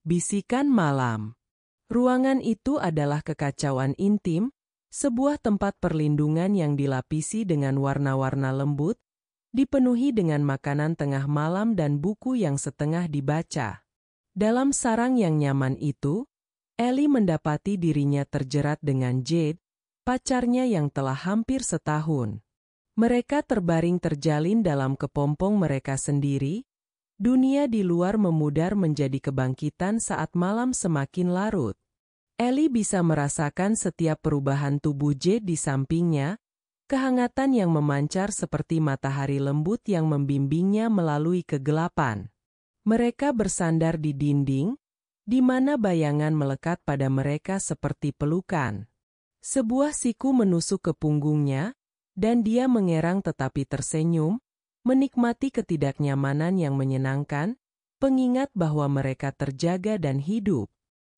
Bisikan malam. Ruangan itu adalah kekacauan intim, sebuah tempat perlindungan yang dilapisi dengan warna-warna lembut, dipenuhi dengan makanan tengah malam dan buku yang setengah dibaca. Dalam sarang yang nyaman itu, Ellie mendapati dirinya terjerat dengan Jade, pacarnya yang telah hampir setahun. Mereka terbaring terjalin dalam kepompong mereka sendiri. Dunia di luar memudar menjadi kebangkitan saat malam semakin larut. Ellie bisa merasakan setiap perubahan tubuh Jade di sampingnya, kehangatan yang memancar seperti matahari lembut yang membimbingnya melalui kegelapan. Mereka bersandar di dinding, di mana bayangan melekat pada mereka seperti pelukan. Sebuah siku menusuk ke punggungnya, dan dia mengerang tetapi tersenyum, menikmati ketidaknyamanan yang menyenangkan, pengingat bahwa mereka terjaga dan hidup.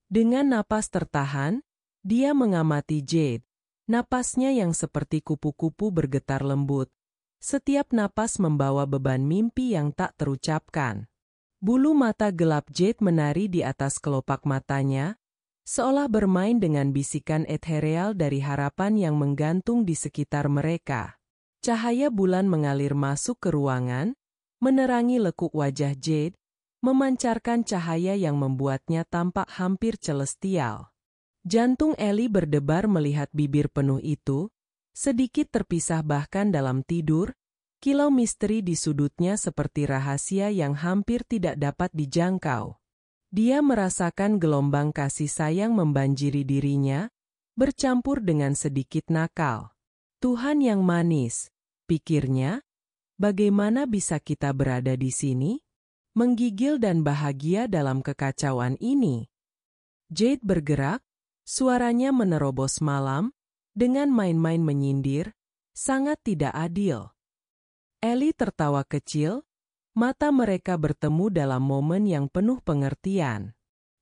Dengan napas tertahan, dia mengamati Jade. Napasnya yang seperti kupu-kupu bergetar lembut. Setiap napas membawa beban mimpi yang tak terucapkan. Bulu mata gelap Jade menari di atas kelopak matanya, seolah bermain dengan bisikan ethereal dari harapan yang menggantung di sekitar mereka. Cahaya bulan mengalir masuk ke ruangan, menerangi lekuk wajah Jade, memancarkan cahaya yang membuatnya tampak hampir celestial. Jantung Ellie berdebar melihat bibir penuh itu, sedikit terpisah bahkan dalam tidur, kilau misteri di sudutnya seperti rahasia yang hampir tidak dapat dijangkau. Dia merasakan gelombang kasih sayang membanjiri dirinya, bercampur dengan sedikit nakal. Tuhan yang manis, pikirnya, bagaimana bisa kita berada di sini? Menggigil dan bahagia dalam kekacauan ini. Jade bergerak, suaranya menerobos malam, dengan main-main menyindir, sangat tidak adil. Ellie tertawa kecil, mata mereka bertemu dalam momen yang penuh pengertian.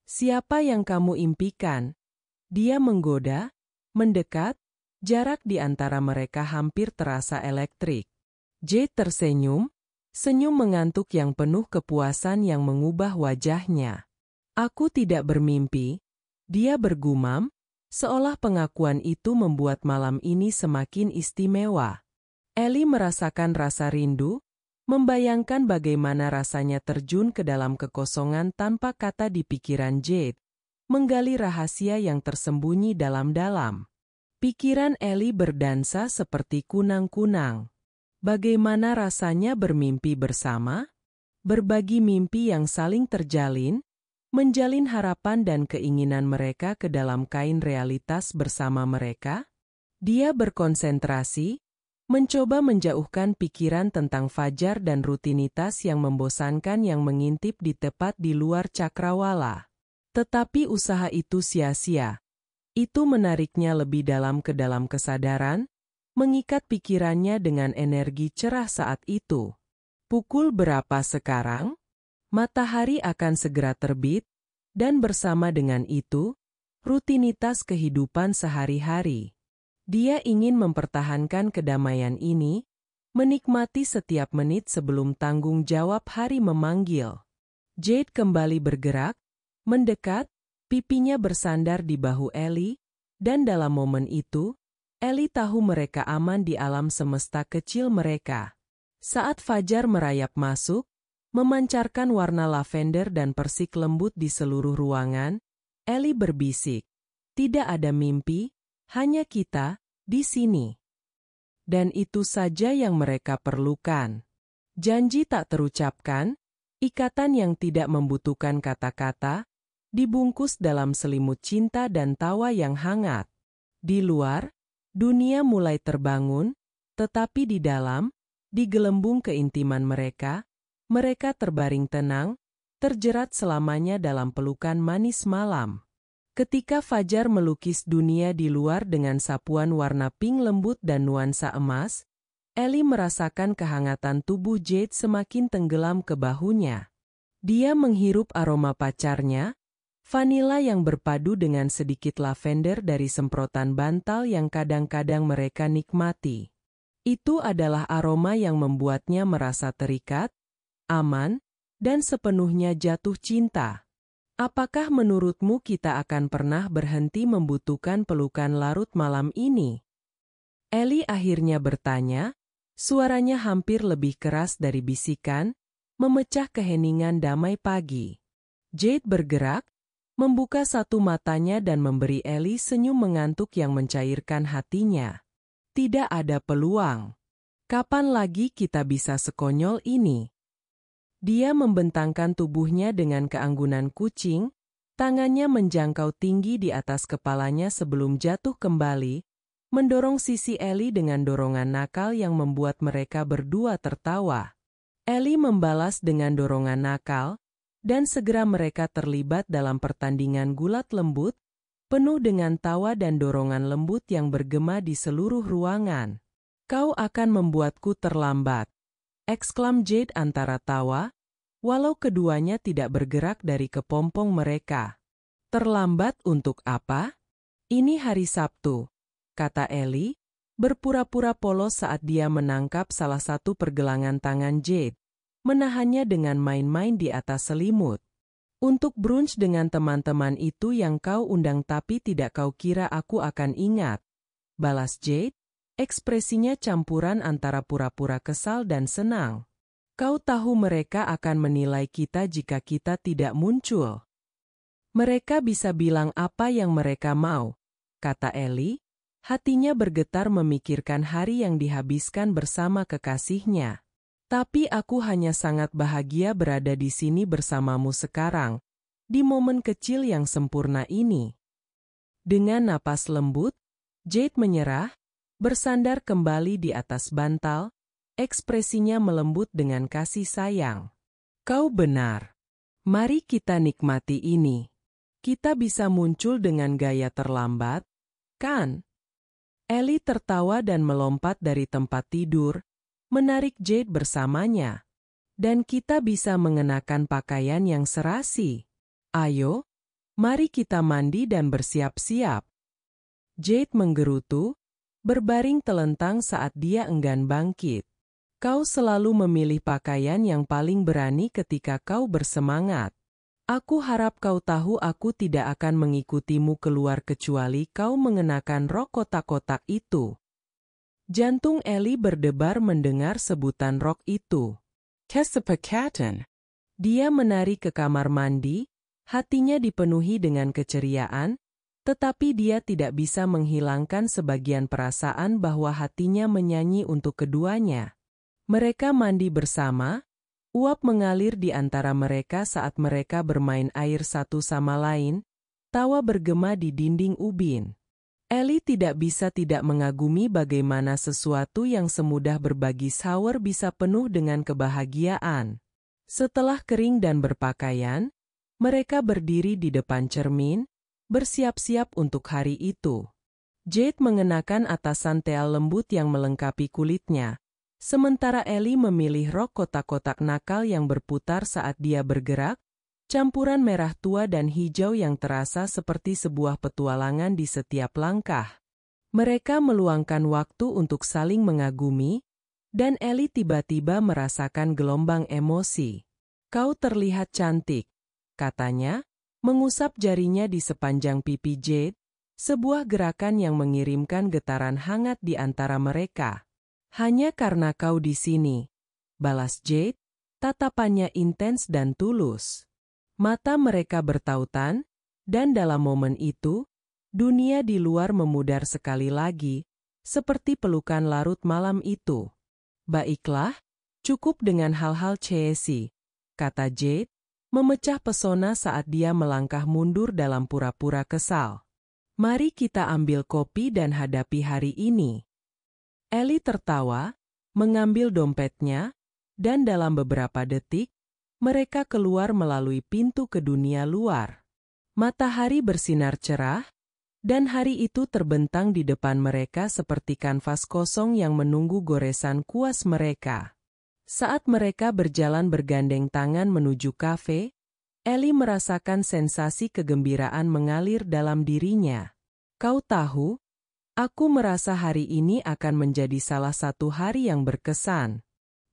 Siapa yang kamu impikan? Dia menggoda, mendekat, jarak di antara mereka hampir terasa elektrik. Jade tersenyum, senyum mengantuk yang penuh kepuasan yang mengubah wajahnya. Aku tidak bermimpi, dia bergumam, seolah pengakuan itu membuat malam ini semakin istimewa. Ellie merasakan rasa rindu, membayangkan bagaimana rasanya terjun ke dalam kekosongan tanpa kata di pikiran Jade, menggali rahasia yang tersembunyi dalam-dalam. Pikiran Ellie berdansa seperti kunang-kunang. Bagaimana rasanya bermimpi bersama? Berbagi mimpi yang saling terjalin, menjalin harapan dan keinginan mereka ke dalam kain realitas bersama mereka? Dia berkonsentrasi, mencoba menjauhkan pikiran tentang fajar dan rutinitas yang membosankan yang mengintip di tepat di luar cakrawala. Tetapi usaha itu sia-sia. Itu menariknya lebih dalam ke dalam kesadaran, mengikat pikirannya dengan energi cerah saat itu. Pukul berapa sekarang? Matahari akan segera terbit, dan bersama dengan itu, rutinitas kehidupan sehari-hari. Dia ingin mempertahankan kedamaian ini, menikmati setiap menit sebelum tanggung jawab hari memanggil. Jade kembali bergerak, mendekat, pipinya bersandar di bahu Ellie, dan dalam momen itu, Ellie tahu mereka aman di alam semesta kecil mereka. Saat fajar merayap masuk, memancarkan warna lavender dan persik lembut di seluruh ruangan, Ellie berbisik, "Tidak ada mimpi, hanya kita, di sini." Dan itu saja yang mereka perlukan. Janji tak terucapkan, ikatan yang tidak membutuhkan kata-kata, dibungkus dalam selimut cinta dan tawa yang hangat. Di luar, dunia mulai terbangun, tetapi di dalam, di gelembung keintiman mereka, mereka terbaring tenang, terjerat selamanya dalam pelukan manis malam. Ketika fajar melukis dunia di luar dengan sapuan warna pink lembut dan nuansa emas, Ellie merasakan kehangatan tubuh Jade semakin tenggelam ke bahunya. Dia menghirup aroma pacarnya, vanila yang berpadu dengan sedikit lavender dari semprotan bantal yang kadang-kadang mereka nikmati. Itu adalah aroma yang membuatnya merasa terikat, aman, dan sepenuhnya jatuh cinta. Apakah menurutmu kita akan pernah berhenti membutuhkan pelukan larut malam ini? Ellie akhirnya bertanya, suaranya hampir lebih keras dari bisikan, memecah keheningan damai pagi. Jade bergerak, membuka satu matanya dan memberi Ellie senyum mengantuk yang mencairkan hatinya. Tidak ada peluang. Kapan lagi kita bisa sekonyol ini? Dia membentangkan tubuhnya dengan keanggunan kucing, tangannya menjangkau tinggi di atas kepalanya sebelum jatuh kembali, mendorong sisi Ellie dengan dorongan nakal yang membuat mereka berdua tertawa. Ellie membalas dengan dorongan nakal, dan segera mereka terlibat dalam pertandingan gulat lembut, penuh dengan tawa dan dorongan lembut yang bergema di seluruh ruangan. Kau akan membuatku terlambat, eksklam Jade antara tawa, walau keduanya tidak bergerak dari kepompong mereka. Terlambat untuk apa? Ini hari Sabtu, kata Ellie, berpura-pura polos saat dia menangkap salah satu pergelangan tangan Jade, menahannya dengan main-main di atas selimut. Untuk brunch dengan teman-teman itu yang kau undang tapi tidak kau kira aku akan ingat, balas Jade, ekspresinya campuran antara pura-pura kesal dan senang. Kau tahu mereka akan menilai kita jika kita tidak muncul. Mereka bisa bilang apa yang mereka mau, kata Ellie, hatinya bergetar memikirkan hari yang dihabiskan bersama kekasihnya. Tapi aku hanya sangat bahagia berada di sini bersamamu sekarang, di momen kecil yang sempurna ini. Dengan napas lembut, Jade menyerah, bersandar kembali di atas bantal, ekspresinya melembut dengan kasih sayang. Kau benar. Mari kita nikmati ini. Kita bisa muncul dengan gaya terlambat, kan? Ellie tertawa dan melompat dari tempat tidur, menarik Jade bersamanya. Dan kita bisa mengenakan pakaian yang serasi. Ayo, mari kita mandi dan bersiap-siap. Jade menggerutu, berbaring telentang saat dia enggan bangkit. Kau selalu memilih pakaian yang paling berani ketika kau bersemangat. Aku harap kau tahu aku tidak akan mengikutimu keluar kecuali kau mengenakan rok kotak-kotak itu. Jantung Ellie berdebar mendengar sebutan rok itu. Kesepakatan. Dia menari ke kamar mandi, hatinya dipenuhi dengan keceriaan, tetapi dia tidak bisa menghilangkan sebagian perasaan bahwa hatinya menyanyi untuk keduanya. Mereka mandi bersama, uap mengalir di antara mereka saat mereka bermain air satu sama lain, tawa bergema di dinding ubin. Ellie tidak bisa tidak mengagumi bagaimana sesuatu yang semudah berbagi shower bisa penuh dengan kebahagiaan. Setelah kering dan berpakaian, mereka berdiri di depan cermin, bersiap-siap untuk hari itu. Jade mengenakan atasan teal lembut yang melengkapi kulitnya, sementara Ellie memilih rok kotak-kotak nakal yang berputar saat dia bergerak, campuran merah tua dan hijau yang terasa seperti sebuah petualangan di setiap langkah. Mereka meluangkan waktu untuk saling mengagumi, dan Ellie tiba-tiba merasakan gelombang emosi. Kau terlihat cantik, katanya, mengusap jarinya di sepanjang pipi Jade, sebuah gerakan yang mengirimkan getaran hangat di antara mereka. Hanya karena kau di sini, balas Jade, tatapannya intens dan tulus. Mata mereka bertautan, dan dalam momen itu, dunia di luar memudar sekali lagi, seperti pelukan larut malam itu. Baiklah, cukup dengan hal-hal cheesy, kata Jade, memecah pesona saat dia melangkah mundur dalam pura-pura kesal. Mari kita ambil kopi dan hadapi hari ini. Ellie tertawa, mengambil dompetnya, dan dalam beberapa detik, mereka keluar melalui pintu ke dunia luar. Matahari bersinar cerah, dan hari itu terbentang di depan mereka seperti kanvas kosong yang menunggu goresan kuas mereka. Saat mereka berjalan bergandeng tangan menuju kafe, Ellie merasakan sensasi kegembiraan mengalir dalam dirinya. Kau tahu, aku merasa hari ini akan menjadi salah satu hari yang berkesan.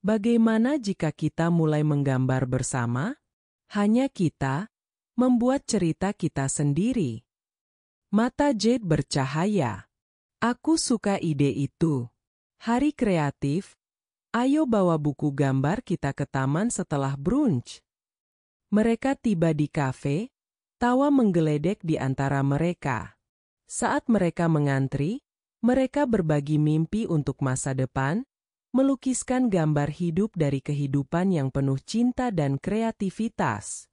Bagaimana jika kita mulai menggambar bersama? Hanya kita, membuat cerita kita sendiri. Mata Jade bercahaya. Aku suka ide itu. Hari kreatif, ayo bawa buku gambar kita ke taman setelah brunch. Mereka tiba di kafe, tawa menggeledek di antara mereka. Saat mereka mengantri, mereka berbagi mimpi untuk masa depan, melukiskan gambar hidup dari kehidupan yang penuh cinta dan kreativitas.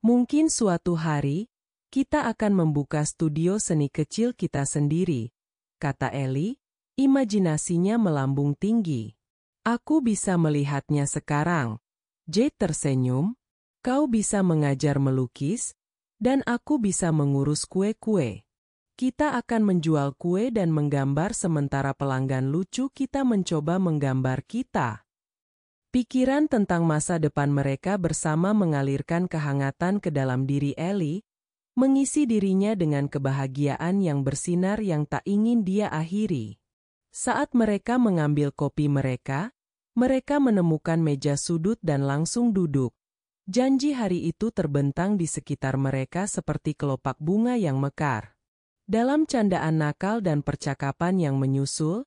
Mungkin suatu hari, kita akan membuka studio seni kecil kita sendiri, kata Ellie, imajinasinya melambung tinggi. Aku bisa melihatnya sekarang. Jade tersenyum, kau bisa mengajar melukis, dan aku bisa mengurus kue-kue. Kita akan menjual kue dan menggambar sementara pelanggan lucu kita mencoba menggambar kita. Pikiran tentang masa depan mereka bersama mengalirkan kehangatan ke dalam diri Ellie, mengisi dirinya dengan kebahagiaan yang bersinar yang tak ingin dia akhiri. Saat mereka mengambil kopi mereka menemukan meja sudut dan langsung duduk. Janji hari itu terbentang di sekitar mereka seperti kelopak bunga yang mekar. Dalam candaan nakal dan percakapan yang menyusul,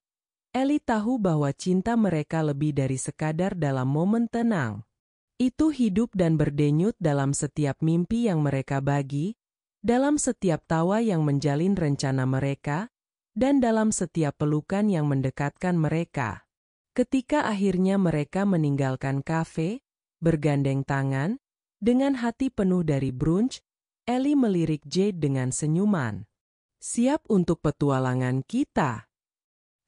Ellie tahu bahwa cinta mereka lebih dari sekadar dalam momen tenang. Itu hidup dan berdenyut dalam setiap mimpi yang mereka bagi, dalam setiap tawa yang menjalin rencana mereka, dan dalam setiap pelukan yang mendekatkan mereka. Ketika akhirnya mereka meninggalkan kafe, bergandeng tangan, dengan hati penuh dari brunch, Ellie melirik Jade dengan senyuman. Siap untuk petualangan kita?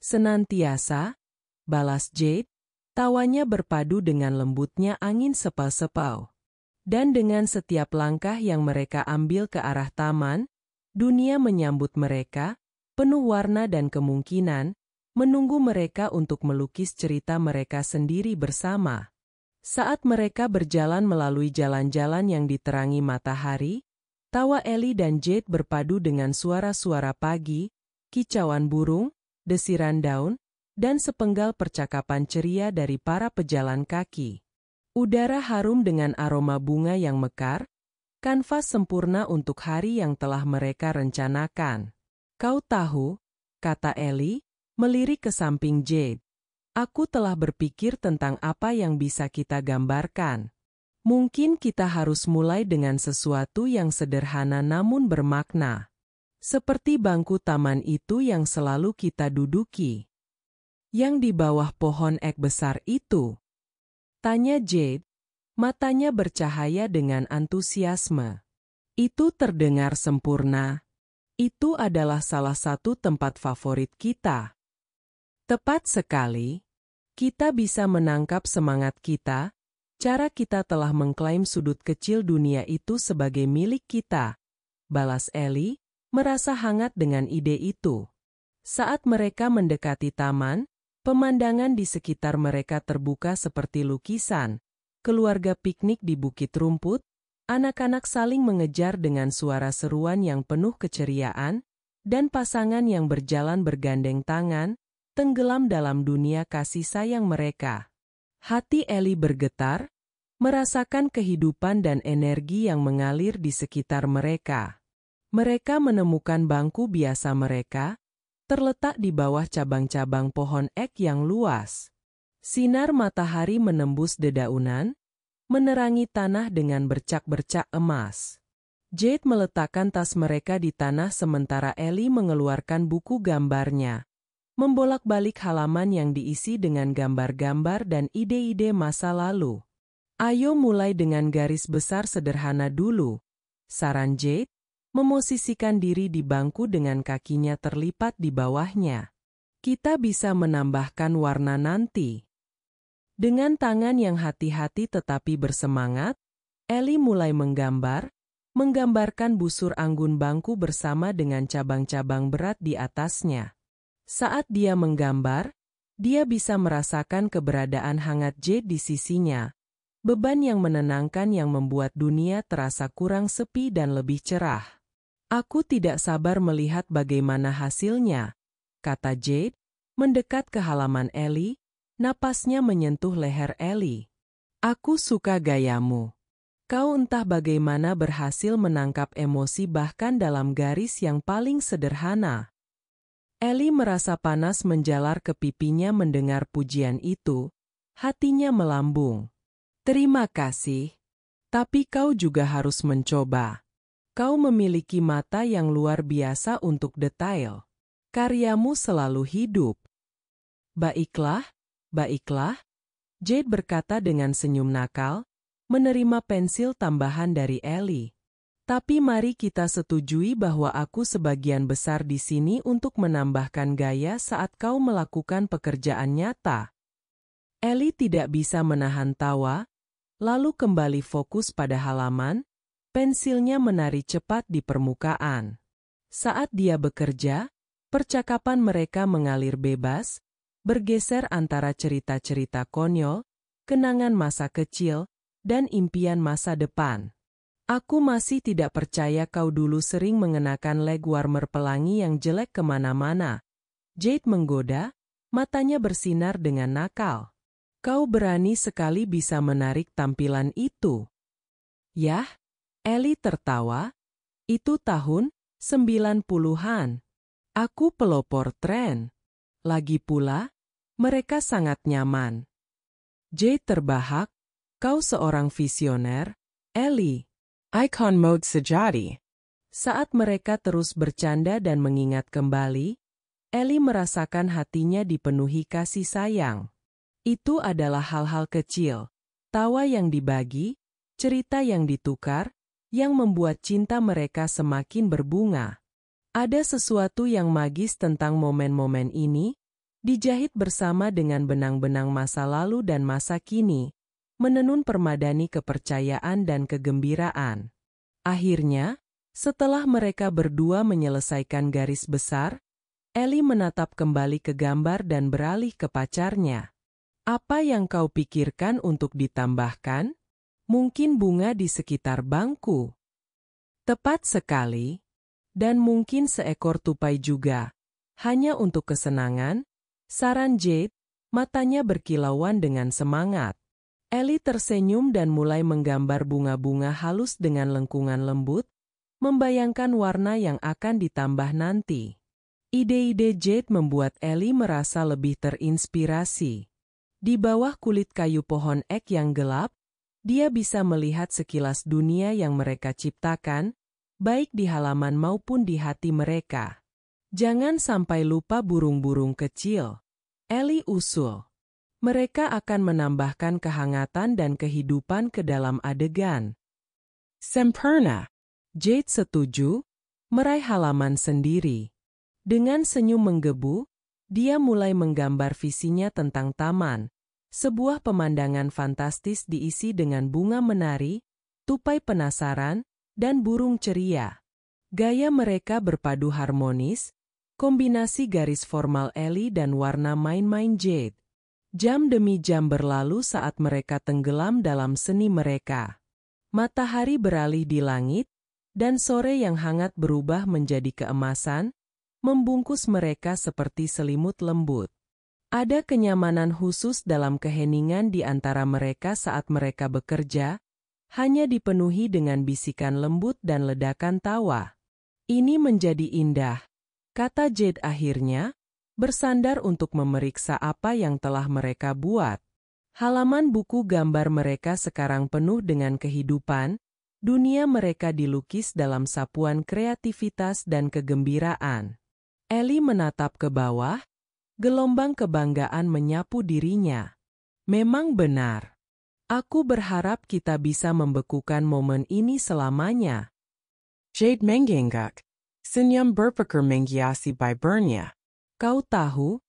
Senantiasa, balas Jade, tawanya berpadu dengan lembutnya angin sepau-sepau. Dan dengan setiap langkah yang mereka ambil ke arah taman, dunia menyambut mereka, penuh warna dan kemungkinan, menunggu mereka untuk melukis cerita mereka sendiri bersama. Saat mereka berjalan melalui jalan-jalan yang diterangi matahari, tawa Ellie dan Jade berpadu dengan suara-suara pagi, kicauan burung, desiran daun, dan sepenggal percakapan ceria dari para pejalan kaki. Udara harum dengan aroma bunga yang mekar, kanvas sempurna untuk hari yang telah mereka rencanakan. Kau tahu, kata Ellie, melirik ke samping Jade. Aku telah berpikir tentang apa yang bisa kita gambarkan. Mungkin kita harus mulai dengan sesuatu yang sederhana namun bermakna. Seperti bangku taman itu yang selalu kita duduki. Yang di bawah pohon ek besar itu. Tanya Jade, matanya bercahaya dengan antusiasme. Itu terdengar sempurna. Itu adalah salah satu tempat favorit kita. Tepat sekali. Kita bisa menangkap semangat kita. Cara kita telah mengklaim sudut kecil dunia itu sebagai milik kita. Balas Ellie, merasa hangat dengan ide itu. Saat mereka mendekati taman, pemandangan di sekitar mereka terbuka seperti lukisan. Keluarga piknik di bukit rumput, anak-anak saling mengejar dengan suara seruan yang penuh keceriaan, dan pasangan yang berjalan bergandeng tangan, tenggelam dalam dunia kasih sayang mereka. Hati Ellie bergetar, merasakan kehidupan dan energi yang mengalir di sekitar mereka. Mereka menemukan bangku biasa mereka, terletak di bawah cabang-cabang pohon ek yang luas. Sinar matahari menembus dedaunan, menerangi tanah dengan bercak-bercak emas. Jade meletakkan tas mereka di tanah sementara Ellie mengeluarkan buku gambarnya. Membolak-balik halaman yang diisi dengan gambar-gambar dan ide-ide masa lalu. Ayo mulai dengan garis besar sederhana dulu, saran Jade, memosisikan diri di bangku dengan kakinya terlipat di bawahnya. Kita bisa menambahkan warna nanti. Dengan tangan yang hati-hati tetapi bersemangat, Ellie mulai menggambarkan busur anggun bangku bersama dengan cabang-cabang berat di atasnya. Saat dia menggambar, dia bisa merasakan keberadaan hangat Jade di sisinya. Beban yang menenangkan yang membuat dunia terasa kurang sepi dan lebih cerah. Aku tidak sabar melihat bagaimana hasilnya, kata Jade, mendekat ke halaman Ellie, napasnya menyentuh leher Ellie. Aku suka gayamu. Kau entah bagaimana berhasil menangkap emosi bahkan dalam garis yang paling sederhana. Ellie merasa panas menjalar ke pipinya mendengar pujian itu. Hatinya melambung. Terima kasih. Tapi kau juga harus mencoba. Kau memiliki mata yang luar biasa untuk detail. Karyamu selalu hidup. Baiklah, baiklah, Jade berkata dengan senyum nakal, menerima pensil tambahan dari Ellie. Tapi mari kita setujui bahwa aku sebagian besar di sini untuk menambahkan gaya saat kau melakukan pekerjaan nyata. Ellie tidak bisa menahan tawa, lalu kembali fokus pada halaman, pensilnya menari cepat di permukaan. Saat dia bekerja, percakapan mereka mengalir bebas, bergeser antara cerita-cerita konyol, kenangan masa kecil, dan impian masa depan. Aku masih tidak percaya kau dulu sering mengenakan leg warmer pelangi yang jelek kemana-mana. Jade menggoda, matanya bersinar dengan nakal. Kau berani sekali bisa menarik tampilan itu. Yah, Ellie tertawa. Itu tahun 90-an. Aku pelopor tren. Lagi pula, mereka sangat nyaman. Jade terbahak. Kau seorang visioner, Ellie. Icon mode sejati. Saat mereka terus bercanda dan mengingat kembali, Ellie merasakan hatinya dipenuhi kasih sayang. Itu adalah hal-hal kecil, tawa yang dibagi, cerita yang ditukar, yang membuat cinta mereka semakin berbunga. Ada sesuatu yang magis tentang momen-momen ini, dijahit bersama dengan benang-benang masa lalu dan masa kini, menenun permadani kepercayaan dan kegembiraan. Akhirnya, setelah mereka berdua menyelesaikan garis besar, Ellie menatap kembali ke gambar dan beralih ke pacarnya. Apa yang kau pikirkan untuk ditambahkan? Mungkin bunga di sekitar bangku. Tepat sekali. Dan mungkin seekor tupai juga. Hanya untuk kesenangan, saran Jade, matanya berkilauan dengan semangat. Ellie tersenyum dan mulai menggambar bunga-bunga halus dengan lengkungan lembut, membayangkan warna yang akan ditambah nanti. Ide-ide Jade membuat Ellie merasa lebih terinspirasi. Di bawah kulit kayu pohon ek yang gelap, dia bisa melihat sekilas dunia yang mereka ciptakan, baik di halaman maupun di hati mereka. Jangan sampai lupa burung-burung kecil, Ellie usul. Mereka akan menambahkan kehangatan dan kehidupan ke dalam adegan. Sempurna. Jade setuju, meraih halaman sendiri. Dengan senyum menggebu, dia mulai menggambar visinya tentang taman. Sebuah pemandangan fantastis diisi dengan bunga menari, tupai penasaran, dan burung ceria. Gaya mereka berpadu harmonis, kombinasi garis formal Ellie dan warna main-main Jade. Jam demi jam berlalu saat mereka tenggelam dalam seni mereka. Matahari beralih di langit, dan sore yang hangat berubah menjadi keemasan, membungkus mereka seperti selimut lembut. Ada kenyamanan khusus dalam keheningan di antara mereka saat mereka bekerja, hanya dipenuhi dengan bisikan lembut dan ledakan tawa. Ini menjadi indah, kata Jade akhirnya, bersandar untuk memeriksa apa yang telah mereka buat. Halaman buku gambar mereka sekarang penuh dengan kehidupan, dunia mereka dilukis dalam sapuan kreativitas dan kegembiraan. Ellie menatap ke bawah, gelombang kebanggaan menyapu dirinya. Memang benar. Aku berharap kita bisa membekukan momen ini selamanya. Jade mengenggak. Senyum berpikir menghiasi bibirnya. Kau tahu,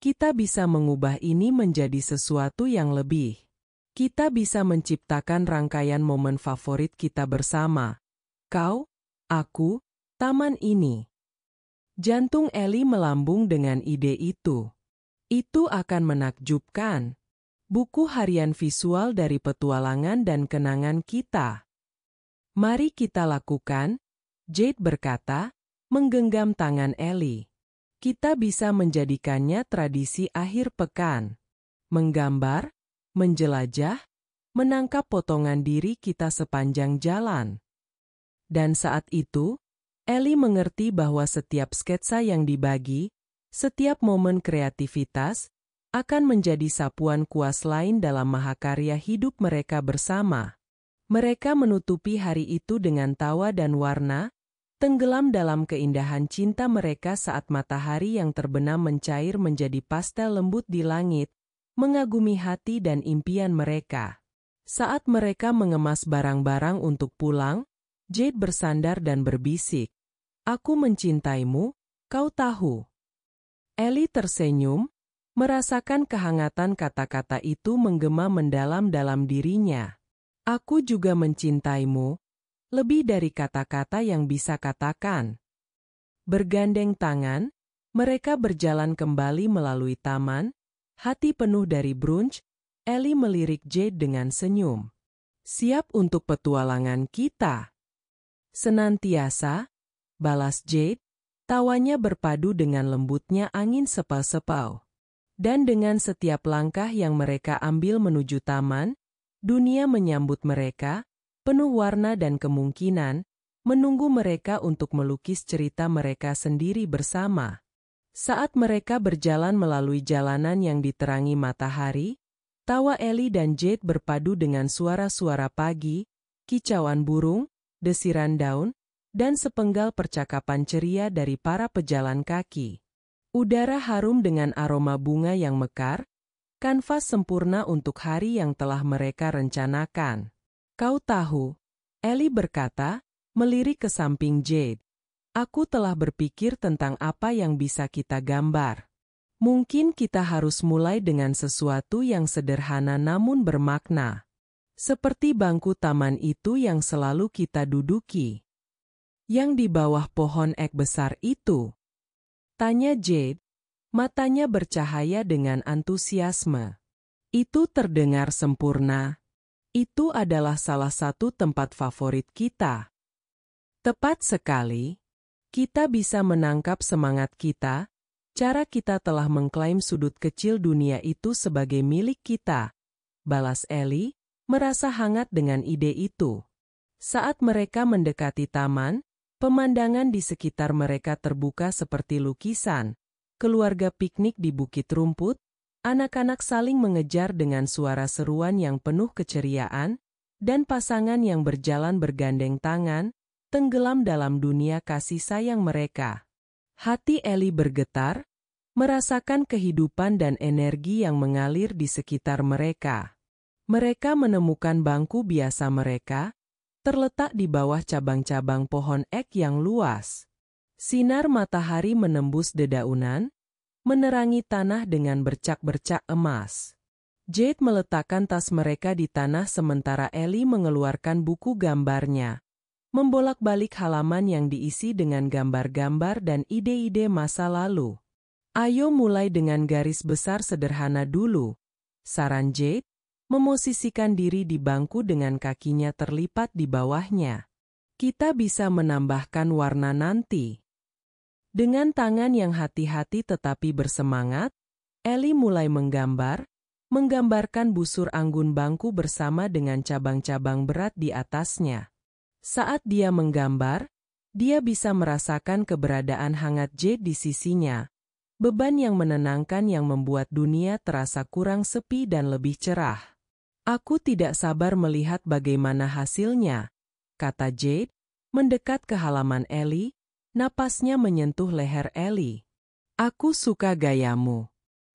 kita bisa mengubah ini menjadi sesuatu yang lebih. Kita bisa menciptakan rangkaian momen favorit kita bersama. Kau, aku, taman ini. Jantung Ellie melambung dengan ide itu. Itu akan menakjubkan. Buku harian visual dari petualangan dan kenangan kita. Mari kita lakukan, Jade berkata, menggenggam tangan Ellie. Kita bisa menjadikannya tradisi akhir pekan. Menggambar, menjelajah, menangkap potongan diri kita sepanjang jalan. Dan saat itu, Ellie mengerti bahwa setiap sketsa yang dibagi, setiap momen kreativitas, akan menjadi sapuan kuas lain dalam mahakarya hidup mereka bersama. Mereka menutupi hari itu dengan tawa dan warna, tenggelam dalam keindahan cinta mereka saat matahari yang terbenam mencair menjadi pastel lembut di langit, mengagumi hati dan impian mereka. Saat mereka mengemas barang-barang untuk pulang, Jade bersandar dan berbisik, "Aku mencintaimu, kau tahu." Ellie tersenyum, merasakan kehangatan kata-kata itu menggema mendalam dalam dirinya. "Aku juga mencintaimu, lebih dari kata-kata yang bisa katakan." Bergandeng tangan, mereka berjalan kembali melalui taman, hati penuh dari brunch. Ellie melirik Jade dengan senyum. "Siap untuk petualangan kita?" "Senantiasa," balas Jade, tawanya berpadu dengan lembutnya angin sepau-sepau. Dan dengan setiap langkah yang mereka ambil menuju taman, dunia menyambut mereka, penuh warna dan kemungkinan, menunggu mereka untuk melukis cerita mereka sendiri bersama. Saat mereka berjalan melalui jalanan yang diterangi matahari, tawa Ellie dan Jade berpadu dengan suara-suara pagi, kicauan burung, desiran daun, dan sepenggal percakapan ceria dari para pejalan kaki. Udara harum dengan aroma bunga yang mekar, kanvas sempurna untuk hari yang telah mereka rencanakan. "Kau tahu," Ellie berkata, melirik ke samping Jade, "aku telah berpikir tentang apa yang bisa kita gambar. Mungkin kita harus mulai dengan sesuatu yang sederhana namun bermakna. Seperti bangku taman itu yang selalu kita duduki." "Yang di bawah pohon ek besar itu?" tanya Jade, matanya bercahaya dengan antusiasme. "Itu terdengar sempurna. Itu adalah salah satu tempat favorit kita." "Tepat sekali. Kita bisa menangkap semangat kita, cara kita telah mengklaim sudut kecil dunia itu sebagai milik kita," balas Ellie, merasa hangat dengan ide itu. Saat mereka mendekati taman, pemandangan di sekitar mereka terbuka seperti lukisan. Keluarga piknik di bukit rumput, anak-anak saling mengejar dengan suara seruan yang penuh keceriaan, dan pasangan yang berjalan bergandeng tangan, tenggelam dalam dunia kasih sayang mereka. Hati Ellie bergetar, merasakan kehidupan dan energi yang mengalir di sekitar mereka. Mereka menemukan bangku biasa mereka, terletak di bawah cabang-cabang pohon ek yang luas. Sinar matahari menembus dedaunan, menerangi tanah dengan bercak-bercak emas. Jade meletakkan tas mereka di tanah sementara Ellie mengeluarkan buku gambarnya, membolak-balik halaman yang diisi dengan gambar-gambar dan ide-ide masa lalu. "Ayo mulai dengan garis besar sederhana dulu," saran Jade, memosisikan diri di bangku dengan kakinya terlipat di bawahnya. "Kita bisa menambahkan warna nanti." Dengan tangan yang hati-hati tetapi bersemangat, Ellie mulai menggambarkan busur anggun bangku bersama dengan cabang-cabang berat di atasnya. Saat dia menggambar, dia bisa merasakan keberadaan hangat Jade di sisinya, beban yang menenangkan yang membuat dunia terasa kurang sepi dan lebih cerah. "Aku tidak sabar melihat bagaimana hasilnya," kata Jade, mendekat ke halaman Ellie, napasnya menyentuh leher Ellie. "Aku suka gayamu.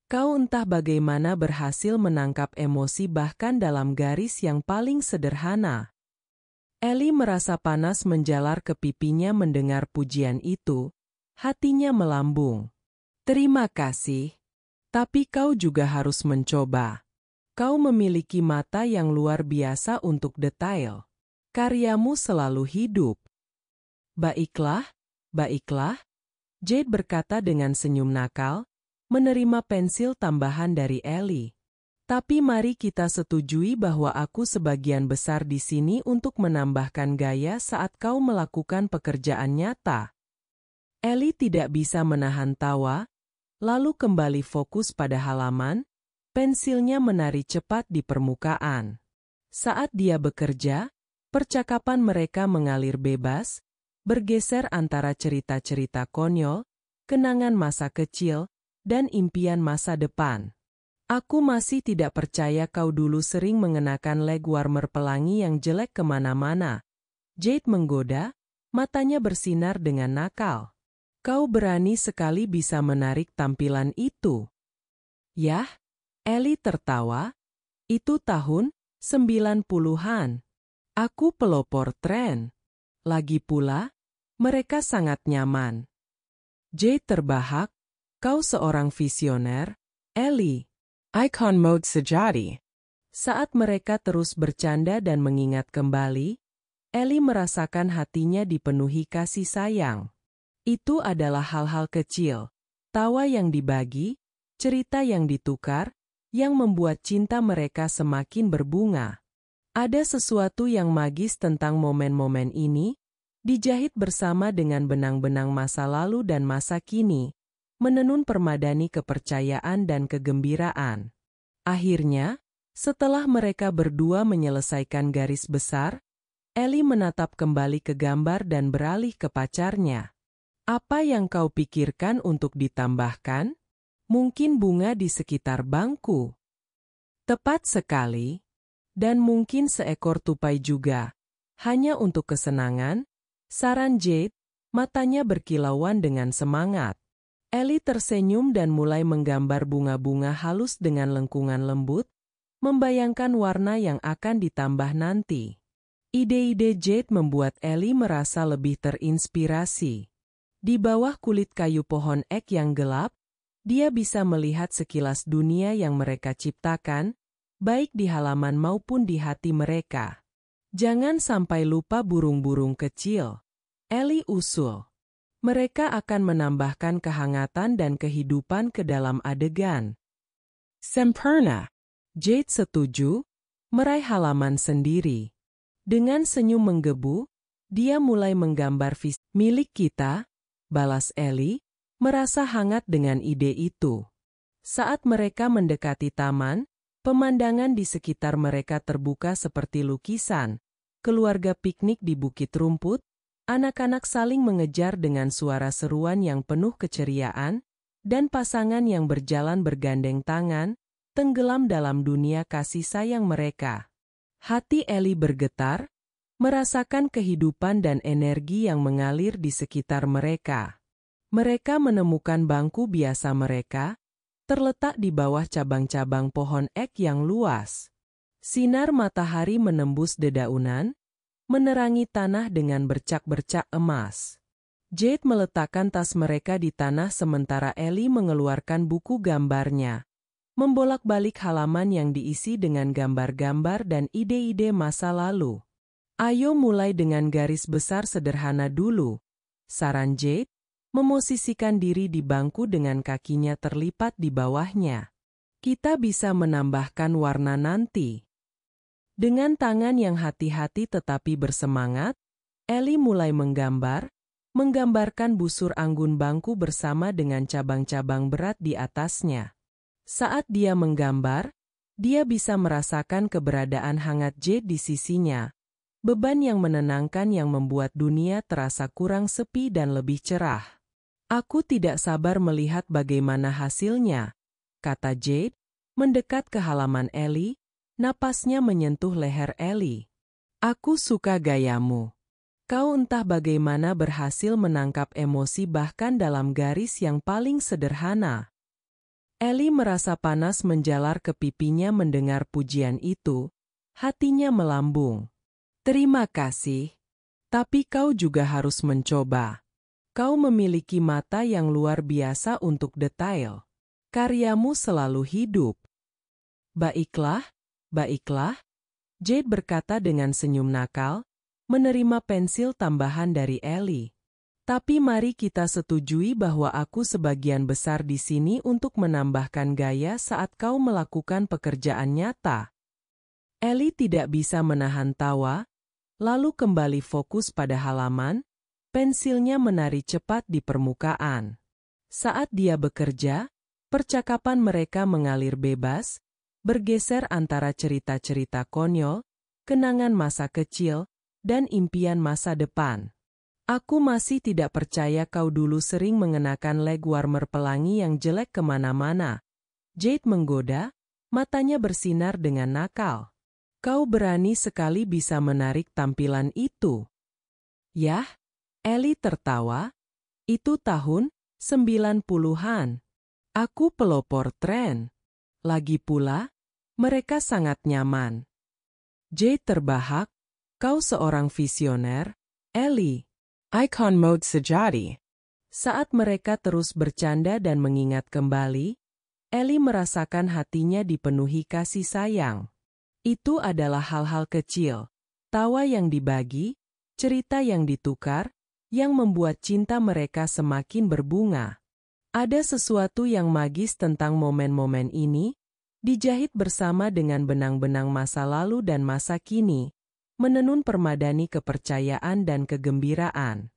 Kau entah bagaimana berhasil menangkap emosi bahkan dalam garis yang paling sederhana." Ellie merasa panas menjalar ke pipinya mendengar pujian itu, hatinya melambung. "Terima kasih. Tapi kau juga harus mencoba. Kau memiliki mata yang luar biasa untuk detail. Karyamu selalu hidup." "Baiklah, baiklah," Jade berkata dengan senyum nakal, menerima pensil tambahan dari Ellie. "Tapi mari kita setujui bahwa aku sebagian besar di sini untuk menambahkan gaya saat kau melakukan pekerjaan nyata." Ellie tidak bisa menahan tawa, lalu kembali fokus pada halaman, pensilnya menari cepat di permukaan. Saat dia bekerja, percakapan mereka mengalir bebas, bergeser antara cerita-cerita konyol, kenangan masa kecil, dan impian masa depan. Aku masih tidak percaya kau dulu sering mengenakan leg warmer pelangi yang jelek kemana-mana. Jade menggoda, matanya bersinar dengan nakal. Kau berani sekali bisa menarik tampilan itu. Yah, Ellie tertawa. Itu tahun 90-an. Aku pelopor tren. Lagi pula, mereka sangat nyaman. Jade terbahak. Kau seorang visioner, Ellie. Icon mode sejati. Saat mereka terus bercanda dan mengingat kembali, Ellie merasakan hatinya dipenuhi kasih sayang. Itu adalah hal-hal kecil, tawa yang dibagi, cerita yang ditukar, yang membuat cinta mereka semakin berbunga. Ada sesuatu yang magis tentang momen-momen ini, dijahit bersama dengan benang-benang masa lalu dan masa kini, menenun permadani kepercayaan dan kegembiraan. Akhirnya, setelah mereka berdua menyelesaikan garis besar, Ellie menatap kembali ke gambar dan beralih ke pacarnya. Apa yang kau pikirkan untuk ditambahkan? Mungkin bunga di sekitar bangku. Tepat sekali. Dan mungkin seekor tupai juga. Hanya untuk kesenangan, saran Jade, matanya berkilauan dengan semangat. Ellie tersenyum dan mulai menggambar bunga-bunga halus dengan lengkungan lembut, membayangkan warna yang akan ditambah nanti. Ide-ide Jade membuat Ellie merasa lebih terinspirasi. Di bawah kulit kayu pohon ek yang gelap, dia bisa melihat sekilas dunia yang mereka ciptakan, baik di halaman maupun di hati mereka. Jangan sampai lupa burung-burung kecil, Ellie usul. Mereka akan menambahkan kehangatan dan kehidupan ke dalam adegan. Sempurna. Jade setuju, meraih halaman sendiri. Dengan senyum menggebu, dia mulai menggambar visi milik kita, balas Ellie, merasa hangat dengan ide itu. Saat mereka mendekati taman, pemandangan di sekitar mereka terbuka seperti lukisan. Keluarga piknik di bukit rumput, anak-anak saling mengejar dengan suara seruan yang penuh keceriaan, dan pasangan yang berjalan bergandeng tangan, tenggelam dalam dunia kasih sayang mereka. Hati Ellie bergetar, merasakan kehidupan dan energi yang mengalir di sekitar mereka. Mereka menemukan bangku biasa mereka, terletak di bawah cabang-cabang pohon ek yang luas. Sinar matahari menembus dedaunan, menerangi tanah dengan bercak-bercak emas. Jade meletakkan tas mereka di tanah sementara Ellie mengeluarkan buku gambarnya, membolak-balik halaman yang diisi dengan gambar-gambar dan ide-ide masa lalu. Ayo mulai dengan garis besar sederhana dulu, saran Jade, memosisikan diri di bangku dengan kakinya terlipat di bawahnya. Kita bisa menambahkan warna nanti. Dengan tangan yang hati-hati tetapi bersemangat, Ellie mulai menggambarkan busur anggun bangku bersama dengan cabang-cabang berat di atasnya. Saat dia menggambar, dia bisa merasakan keberadaan hangat Jade di sisinya, beban yang menenangkan yang membuat dunia terasa kurang sepi dan lebih cerah. Aku tidak sabar melihat bagaimana hasilnya, kata Jade, mendekat ke halaman Ellie. Napasnya menyentuh leher Ellie. Aku suka gayamu. Kau entah bagaimana berhasil menangkap emosi bahkan dalam garis yang paling sederhana. Ellie merasa panas menjalar ke pipinya mendengar pujian itu. Hatinya melambung. Terima kasih. Tapi kau juga harus mencoba. Kau memiliki mata yang luar biasa untuk detail. Karyamu selalu hidup. Baiklah. Baiklah, Jade berkata dengan senyum nakal, menerima pensil tambahan dari Ellie. Tapi mari kita setujui bahwa aku sebagian besar di sini untuk menambahkan gaya saat kau melakukan pekerjaan nyata. Ellie tidak bisa menahan tawa, lalu kembali fokus pada halaman, pensilnya menari cepat di permukaan. Saat dia bekerja, percakapan mereka mengalir bebas, bergeser antara cerita-cerita konyol, kenangan masa kecil, dan impian masa depan. Aku masih tidak percaya kau dulu sering mengenakan leg warmer pelangi yang jelek kemana-mana. Jade menggoda, matanya bersinar dengan nakal. Kau berani sekali bisa menarik tampilan itu. Yah, Ellie tertawa. Itu tahun 90-an. Aku pelopor tren. Lagi pula, mereka sangat nyaman. Jade terbahak, kau seorang visioner, Ellie. Icon mode sejati. Saat mereka terus bercanda dan mengingat kembali, Ellie merasakan hatinya dipenuhi kasih sayang. Itu adalah hal-hal kecil, tawa yang dibagi, cerita yang ditukar, yang membuat cinta mereka semakin berbunga. Ada sesuatu yang magis tentang momen-momen ini, dijahit bersama dengan benang-benang masa lalu dan masa kini, menenun permadani kepercayaan dan kegembiraan.